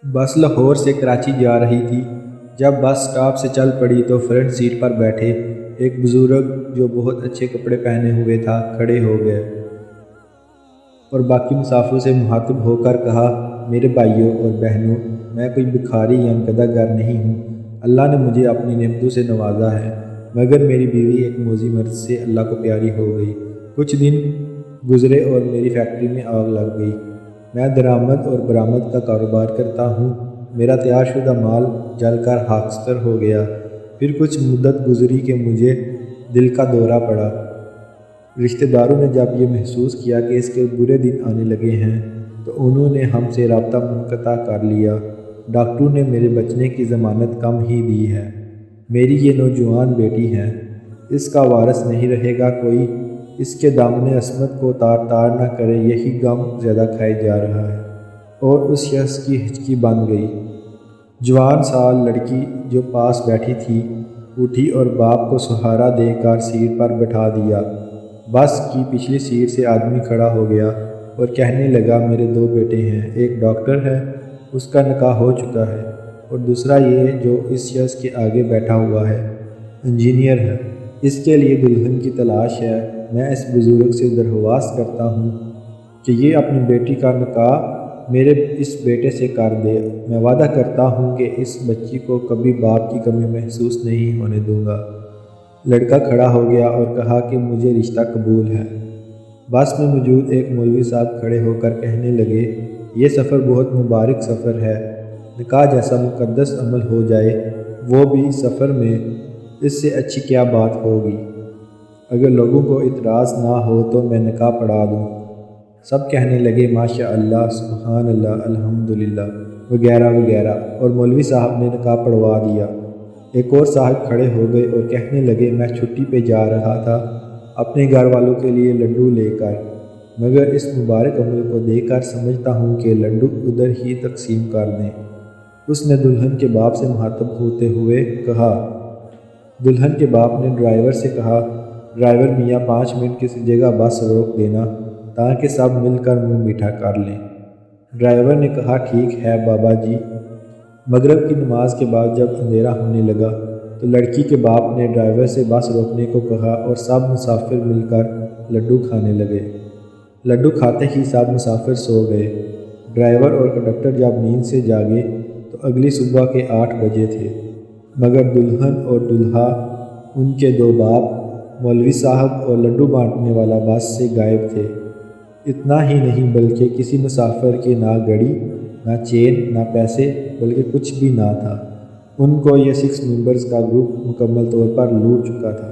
बस लाहौर से कराची जा रही थी। जब बस स्टॉप से चल पड़ी तो फ्रंट सीट पर बैठे एक बुज़ुर्ग जो बहुत अच्छे कपड़े पहने हुए था खड़े हो गए और बाकी मुसाफिरों से मुखातिब होकर कहा, मेरे भाइयों और बहनों, मैं कोई भिखारी या गदागर नहीं हूँ। अल्लाह ने मुझे अपनी नेमतों से नवाजा है, मगर मेरी बीवी एक मौजी मर्द से अल्लाह को प्यारी हो गई। कुछ दिन गुजरे और मेरी फैक्ट्री में आग लग गई। मैं दरामद और बरामद का कारोबार करता हूँ। मेरा तैयारशुदा माल जलकर खाकस्तर हो गया। फिर कुछ मुद्दत गुजरी कि मुझे दिल का दौरा पड़ा। रिश्तेदारों ने जब ये महसूस किया कि इसके बुरे दिन आने लगे हैं तो उन्होंने हमसे रब्ता मुनक़ता कर लिया। डॉक्टरों ने मेरे बचने की ज़मानत कम ही दी है। मेरी ये नौजवान बेटी है, इसका वारिस नहीं रहेगा कोई। इसके दामन अस्मत को तार तार न करे, यही गम ज़्यादा खाए जा रहा है। और उस शख्स की हिचकी बन गई। जवान साल लड़की जो पास बैठी थी उठी और बाप को सहारा देकर सीट पर बैठा दिया। बस की पिछली सीट से आदमी खड़ा हो गया और कहने लगा, मेरे दो बेटे हैं, एक डॉक्टर है, उसका निकाह हो चुका है, और दूसरा ये जो इस शख्स के आगे बैठा हुआ है इंजीनियर है। इसके लिए दुल्हन की तलाश है। मैं इस बुज़ुर्ग से दरख्वास्त करता हूँ कि ये अपनी बेटी का निकाह मेरे इस बेटे से कर दे। मैं वादा करता हूँ कि इस बच्ची को कभी बाप की कमी महसूस नहीं होने दूँगा। लड़का खड़ा हो गया और कहा कि मुझे रिश्ता कबूल है। बस में मौजूद एक मौलवी साहब खड़े होकर कहने लगे, ये सफ़र बहुत मुबारक सफ़र है। निकाह जैसा मुक़द्दस अमल हो जाए, वो भी सफ़र में, इससे अच्छी क्या बात होगी। अगर लोगों को इतराज़ ना हो तो मैं निकाह पढ़ा दूँ। सब कहने लगे, माशा अल्लाह, सुबहान अल्लाह, अल्हम्दुलिल्लाह वगैरह वगैरह, और मौलवी साहब ने निकाह पढ़वा दिया। एक और साहब खड़े हो गए और कहने लगे, मैं छुट्टी पे जा रहा था अपने घर वालों के लिए लड्डू लेकर, मगर इस मुबारक अमल को देखकर समझता हूँ कि लड्डू उधर ही तकसीम कर दें। उसने दुल्हन के बाप से मुखातब होते हुए कहा। दुल्हन के बाप ने ड्राइवर से कहा, ड्राइवर मियाँ 5 मिनट किसी जगह बस रोक देना ताकि सब मिलकर मुंह मीठा कर लें। ड्राइवर ने कहा, ठीक है बाबा जी। मगरिब की नमाज के बाद जब अंधेरा होने लगा तो लड़की के बाप ने ड्राइवर से बस रोकने को कहा और सब मुसाफिर मिलकर लड्डू खाने लगे। लड्डू खाते ही सब मुसाफिर सो गए। ड्राइवर और कंडक्टर जब नींद से जागे तो अगली सुबह के 8 बजे थे, मगर दुल्हन और दूल्हा, उनके दो बाप, मौलवी साहब और लड्डू बांटने वाला बस से गायब थे। इतना ही नहीं बल्कि किसी मुसाफिर की ना घड़ी, ना चेन, ना पैसे, बल्कि कुछ भी ना था। उनको ये 6 मेंबर्स का ग्रुप मुकम्मल तौर पर लूट चुका था।